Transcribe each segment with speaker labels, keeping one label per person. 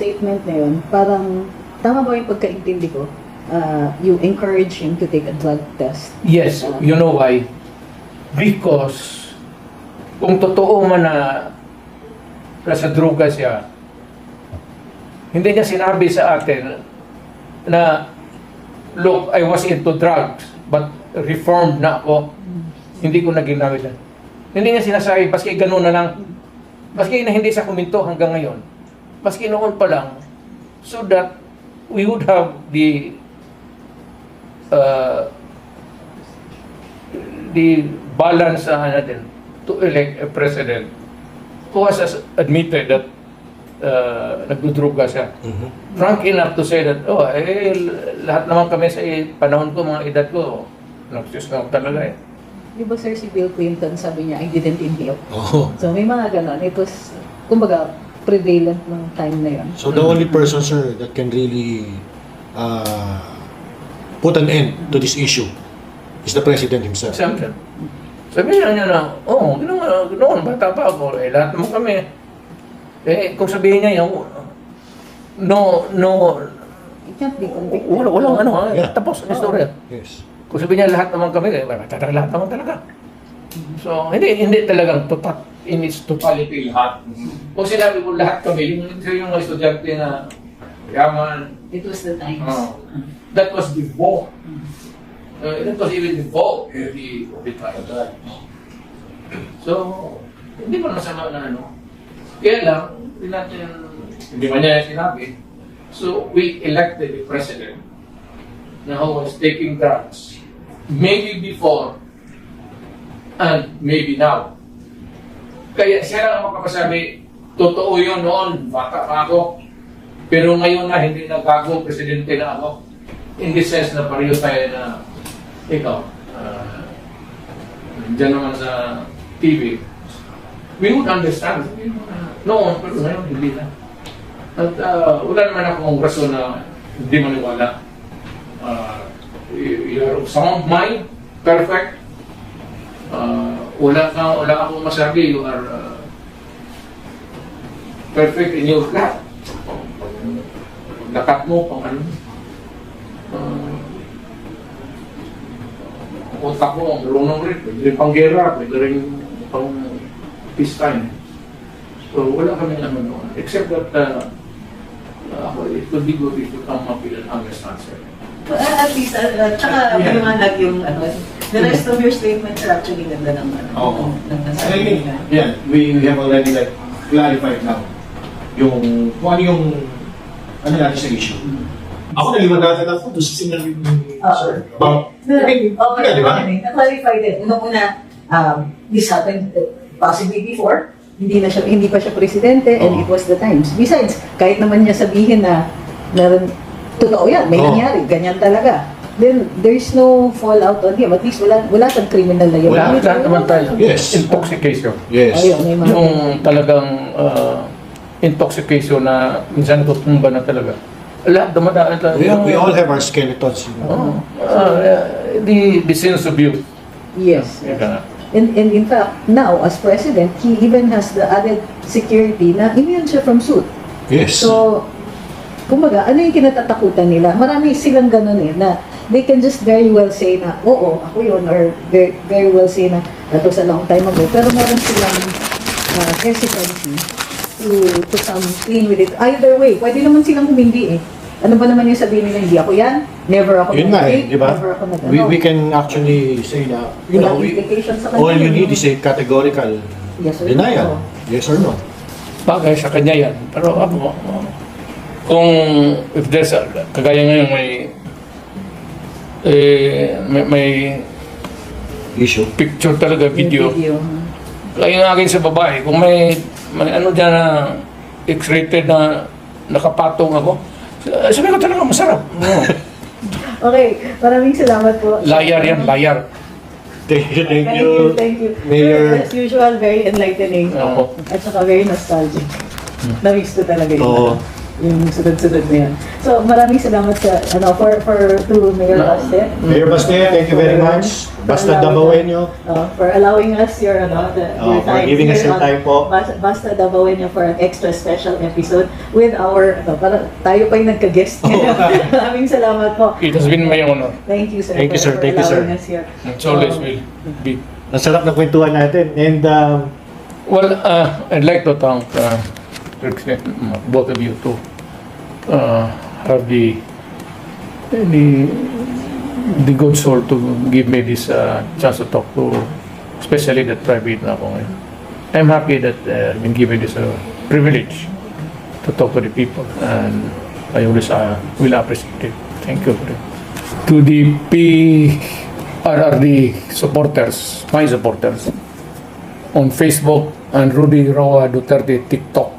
Speaker 1: statement na yun, parang tama ba yung pagkaintindi ko? You encourage him to take a drug test.
Speaker 2: Yes, you know why? Because kung totoo man na nasa droga siya, hindi niya sinabi sa atin na, look, I was into drugs, but reformed na ako. Hindi ko na ginamit yan. Hindi niya sinasabi, baski gano'n na lang. Baski na hindi siya kuminto hanggang ngayon. Baski noon pa lang, so that we would have the balance natin to elect a president who has admitted that nagdudruga siya. Frank enough to say that, lahat naman kami sa panahon ko, mga edad ko, nagsis na talaga eh.
Speaker 1: Di ba sir, si Bill Clinton sabi niya, I didn't inhale.
Speaker 3: Oh.
Speaker 1: So may mga ganon. It was, kumbaga, prevalent ng time na yun.
Speaker 3: So the only person, sir, that can really put an end to this issue is the president himself.
Speaker 2: Siyempre. Sabi niya na, noon, bata pa ako, lahat naman kami. Kung sabihin niya yung,
Speaker 1: It can't be convicted.
Speaker 2: walang
Speaker 3: Yeah.
Speaker 2: tapos ang istorya.
Speaker 3: Yes.
Speaker 2: Kung sabihin niya lahat naman kami, lahat naman talaga. So, hindi talagang in its totality lahat. Kung sinabi ko lahat kami, yung estudyante na yaman,
Speaker 1: It was the times.
Speaker 2: that was before. That was even before the trial. So, hindi pa masama na Kaya lang, hindi man niya sinabi. So, we elected a president na who was taking drugs. Maybe before and maybe now. Kaya siya lang ang makapasabi, totoo yun noon, bata pa ako. Pero ngayon na, hindi na bagong presidente na ako. In the sense na pareho tayo na, ikaw, dyan naman sa TV, we would understand. Noon, pero ngayon, hindi na. At wala naman akong rason na hindi maniwala. You're of sound mind, perfect. Wala akong masabi, you are perfect in your lahat. Lakat mo, pang ano. Utak mo, marunong rin. Pwede rin pang gera, pwede rin pang peacetime. So, wala kami noon. Except that, it would be good if you come up with an honest answer.
Speaker 1: At least, tsaka maliwanag yung the rest of your statements are actually ganda ng
Speaker 4: Oo.
Speaker 1: ng
Speaker 4: I mean, yeah, we have already clarified now yung kung ano yung natin sa issue. Ako naliwanagan ako doon sa sinabi ni Sir. About, di ba?
Speaker 1: Na-clarify din. Una, this happened possibly before. Hindi pa siya presidente and it was the times. Besides, kahit naman niya sabihin na totoo yan, may nangyari, ganyan talaga. Then, there's no fallout on him. At least wala siyang criminal na yun.
Speaker 2: Lahat naman tayo.
Speaker 3: Yes.
Speaker 2: Intoxication.
Speaker 3: Yes.
Speaker 1: Ayun, may mga
Speaker 2: Yung talagang intoxication na minsan tutumba na talaga. Lahat dumadaan talaga.
Speaker 3: We all have our skeletons.
Speaker 2: The sense of youth.
Speaker 1: Yes.
Speaker 2: Yeah.
Speaker 1: And in fact, now, as president, he even has the added security na immune siya from suit.
Speaker 3: Yes.
Speaker 1: So, kumbaga, ano yung kinatatakutan nila? Marami silang ganun na they can just very well say na, oo, ako yun, or very, very well say na, that was a long time ago. Pero meron silang hesitancy to come clean with it. Either way, pwede naman silang humindi eh. Ano ba naman yung sabihin nila, hindi ako yan, never ako
Speaker 3: Yun nga eh, di ba?
Speaker 1: never ako
Speaker 3: We can actually say na,
Speaker 1: Walang implication sa
Speaker 3: all
Speaker 1: kanila,
Speaker 3: you need
Speaker 1: no?
Speaker 3: is a categorical
Speaker 1: Yes or
Speaker 3: denial.
Speaker 1: no.
Speaker 3: Yes or no?
Speaker 2: Bagay sa kanya yan. Pero ako, kung if there's kagaya ngayon may
Speaker 3: Issue.
Speaker 2: picture talaga, video.
Speaker 1: Yung video.
Speaker 2: Kaya nga akin sa babae, kung may ano dyan na X-rated na nakapatong ako, sabi ko talaga masarap.
Speaker 1: Okay, maraming salamat po.
Speaker 2: Liar yan, liar.
Speaker 3: Thank you.
Speaker 1: Thank you.
Speaker 3: Mayor.
Speaker 1: As usual, very enlightening.
Speaker 2: Oo.
Speaker 1: At saka very nostalgic. Na-mix ko talaga
Speaker 3: Oo.
Speaker 1: yung sunod-sunod na yan. So, maraming salamat sa, to Mayor Baste.
Speaker 3: Mayor Baste, thank you very much. Basta
Speaker 1: allowing
Speaker 3: Dabawenyo.
Speaker 1: for allowing us your your
Speaker 3: for giving us
Speaker 1: here
Speaker 3: your
Speaker 1: on
Speaker 3: time po.
Speaker 1: Basta Dabawenyo for an extra special episode with our para tayo pa yung nagka-guest. Maraming salamat po.
Speaker 2: It has been my honor.
Speaker 1: Thank you, sir.
Speaker 3: Thank you, sir.
Speaker 1: for
Speaker 3: Thank you, sir.
Speaker 1: allowing us here.
Speaker 2: It's always will be.
Speaker 3: Ang sarap ng kwentuhan natin. And
Speaker 2: Well, I'd like to thank both of you to have the good soul to give me this chance to talk to, especially that private na ako ngayon. I'm happy that I've been given this privilege to talk to the people, and I always will appreciate it. Thank you. To the PRRD supporters, my supporters, on Facebook and Rudy Roa Duterte TikTok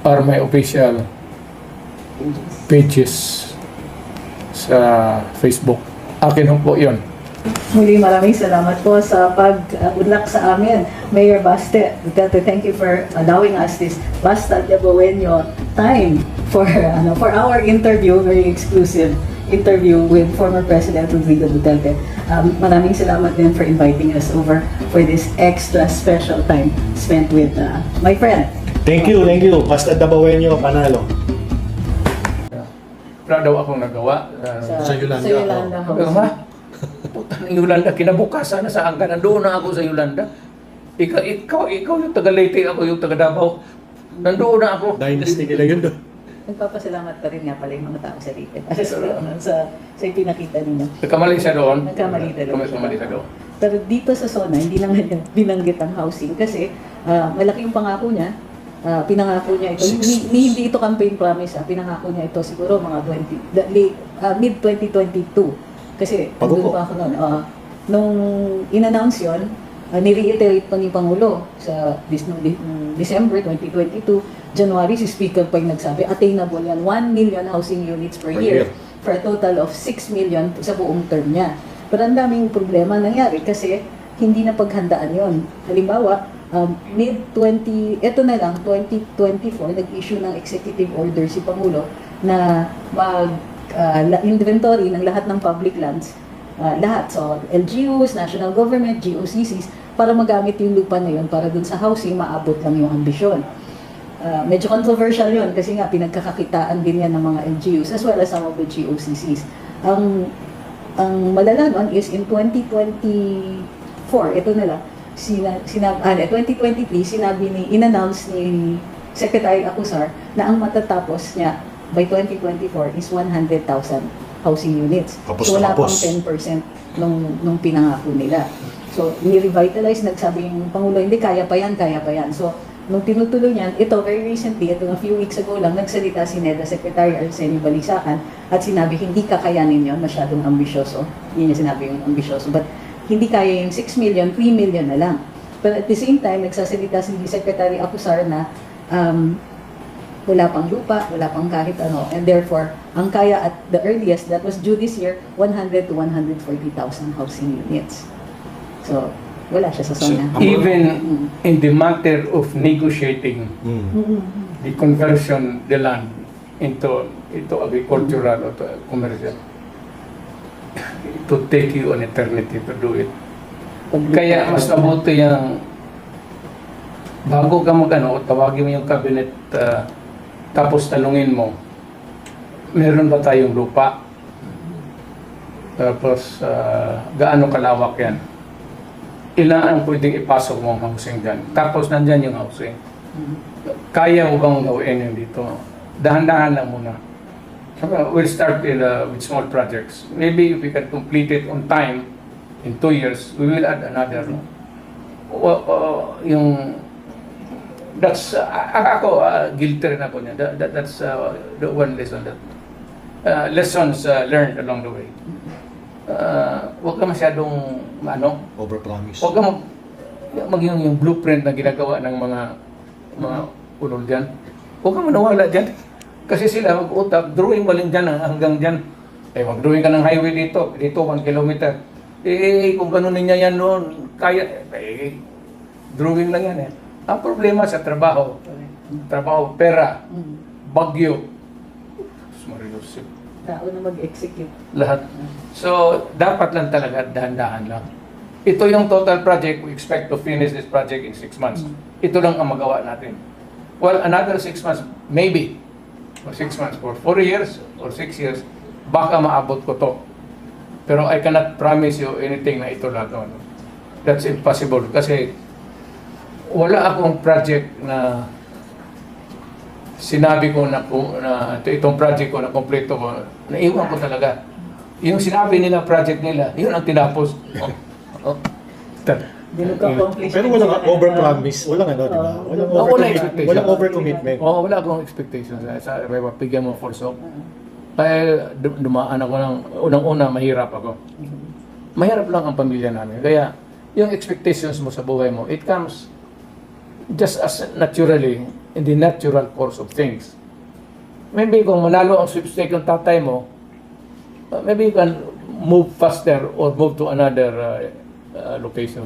Speaker 2: are my official pages sa Facebook. Akin po yun.
Speaker 1: Muli maraming salamat po sa pag-unlak sa amin. Mayor Baste Duterte, thank you for allowing us this Basta Dabawenyo time for our interview, very exclusive interview with former President Rodrigo Duterte. Maraming salamat din for inviting us over for this extra special time spent with my friend.
Speaker 3: thank you. Basta Dabawenyo, panalo.
Speaker 2: Wala daw akong nagawa.
Speaker 3: Sa Yolanda.
Speaker 1: Sa Yolanda
Speaker 2: Pero
Speaker 1: House.
Speaker 2: ha? Putang Yolanda, kinabukasan na saan ka? Nandoon na ako sa Yolanda. Ikaw yung taga Leyte, ako yung taga Davao. Nandoon na ako.
Speaker 3: Dynasty nila yun doon.
Speaker 1: Nagpapasalamat pa rin nga pala yung mga tao sa Leyte. Sa pinakita ninyo.
Speaker 2: Nagkamali siya doon.
Speaker 1: Nagkamali talaga.
Speaker 2: Nagkamali siya doon.
Speaker 1: Pero dito sa SONA, hindi naman niya binanggit ang housing kasi malaki yung pangako niya. Pinangako niya ito. Hindi ito campaign promise. Pinangako niya ito siguro mga mid-2022. Kasi
Speaker 3: Bago po.
Speaker 1: andun pa ako noon. Nung in-announce yun, ni-reiterate pa ni Pangulo sa December 2022, January, si Speaker pa yung nagsabi, attainable yan, 1 million housing units per year for a total of 6 million sa buong term niya. Pero ang daming problema nangyari kasi hindi na paghandaan yon. Halimbawa, ito na lang, 2024, nag-issue ng executive order si Pangulo na mag-inventory ng lahat ng public lands, lahat. So, LGUs, national government, GOCCs, para magamit yung lupa na yun para dun sa housing, maabot lang yung ambisyon. Medyo controversial yun kasi nga pinagkakakitaan din yan ng mga LGUs as well as some of the GOCCs. Ang malala nun is in 2024, ito na lang, 2023, in-announce ni Secretary Acuzar na ang matatapos niya by 2024 is 100,000 housing units.
Speaker 3: Tapos
Speaker 1: So wala
Speaker 3: tapos.
Speaker 1: pang 10% nung pinangako nila. So, ni-revitalize, nagsabi yung Pangulo, hindi, kaya pa yan. So, nung tinutuloy niyan, ito, very recently, ito a few weeks ago lang, nagsalita si NEDA Secretary Arsenio Balisacan at sinabi, hindi kakayanin yun, masyadong ambisyoso. Yun yung sinabi yung ambisyoso. But, hindi kaya yung 6 million, 3 million na lang. But at the same time, nagsasalita si Secretary Acuzar na wala pang lupa, wala pang kahit ano. And therefore, ang kaya at the earliest, that was due this year, 100 to 140,000 housing units. So, wala siya sa SONA.
Speaker 2: Even in the matter of negotiating the conversion the land into agricultural or commercial, it would take you an eternity to do it. Kaya mas mabuti yung bago ka tawagin mo yung cabinet, tapos tanungin mo, meron ba tayong lupa? Tapos, gaano kalawak yan? Ilan ang pwedeng ipasok mong housing dyan? Tapos, nandyan yung housing. Kaya mo bang gawin yun dito? Dahan-dahan lang muna. We'll start with small projects. Maybe if we can complete it on time, in 2 years, we will add another. That's, ako, guilty rin ako niya. That's the one lesson that, lessons learned along the way. Huwag ka masyadong,
Speaker 3: Overpromise.
Speaker 2: huwag ka yung blueprint na ginagawa ng mga ulol dyan. Huwag ka manawala dyan. Kasi sila mag-utap, drawing mo lang dyan hanggang dyan. Mag-drawing ka ng highway dito 1 kilometer. Kung gano'n niya yan noon, kaya, drawing lang yan eh. Ang problema sa trabaho, pera, bagyo,
Speaker 1: tao na mag-execute.
Speaker 2: Lahat. So, dapat lang talaga dahan-dahan lang. Ito yung total project. We expect to finish this project in 6 months. Ito lang ang magawa natin. Well, another 6 months, maybe. Or 6 months, for 4 years or 6 years, baka maabot ko to. Pero I cannot promise you anything na ito lang. No. That's impossible. Kasi wala akong project na sinabi ko na itong project ko na kompleto ko, naiwan ko talaga. Yung sinabi nila, project nila, yun ang tinapos.
Speaker 1: Hindi nagka-accomplish.
Speaker 3: Pero walang overpromise, walang ano, di ba? Walang overcommitment.
Speaker 2: Oo, wala akong expectations. Sa bigyan mo full stop. Kaya dumaan ako ng unang-una, mahirap ako. Mahirap lang ang pamilya namin. Kaya yung expectations mo sa buhay mo, it comes just as naturally in the natural course of things. Maybe kung manalo ang sweepstake yung tatay mo, maybe you can move faster or move to another location.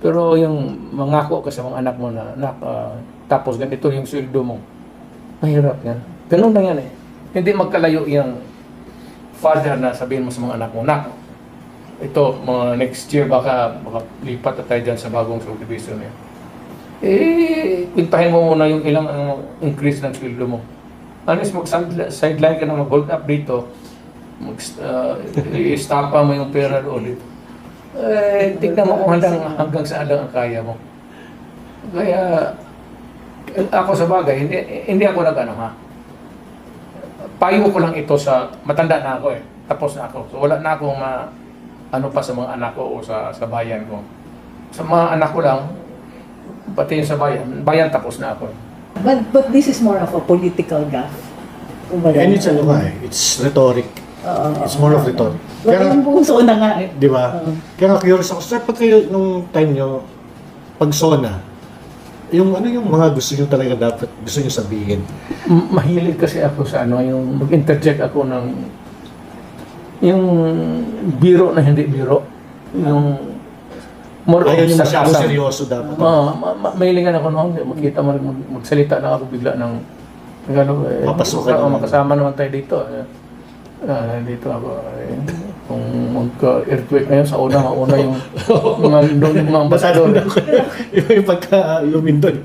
Speaker 2: Pero yung mangako ka sa mga anak mo na, tapos ganito yung sweldo mo, mahirap yan. Ganun lang yan eh. Hindi magkalayo yung father na sabihin mo sa mga anak mo, nak, ito, mga next year baka lipat na tayo dyan sa bagong subdivision yan. Pintahin mo muna yung ilang increase ng sweldo mo. Unless mag-sideline ka na mag-hold up dito, i-stapa mo yung pera doon dito. Tignan mo kung hanggang saan lang ang kaya mo. Kaya, ako sa bagay, hindi ako nag-ano ha. Payo ko lang ito sa, matanda na ako eh. Tapos na ako. So wala na akong ano pa sa mga anak ko o sa bayan ko. Sa mga anak ko lang, pati yung sa bayan tapos na ako.
Speaker 1: But this is more of a political gaffe.
Speaker 3: And it's ano nga eh, it's rhetoric. It's more of rhetoric.
Speaker 1: Kaya yung buong SONA nga eh.
Speaker 3: Di ba? Kaya nga curious ako, sir, pag kayo nung time nyo, pag SONA, yung ano yung mga gusto nyo talaga dapat, gusto nyo sabihin?
Speaker 2: Mahilig kasi ako sa ano, yung mag-interject ako ng yung biro na hindi biro. Yung more
Speaker 3: Ayaw nyo
Speaker 2: of
Speaker 3: masyadong
Speaker 2: sarcasm.
Speaker 3: seryoso dapat.
Speaker 2: Mahilingan ako noon, makita mo, magsalita lang ako bigla ng
Speaker 3: Papasukan naman.
Speaker 2: makasama naman tayo dito. Dito ako. Kung magka-earthquake ngayon, sa una yung mga ambasador.
Speaker 3: Yung pagka-lumindon.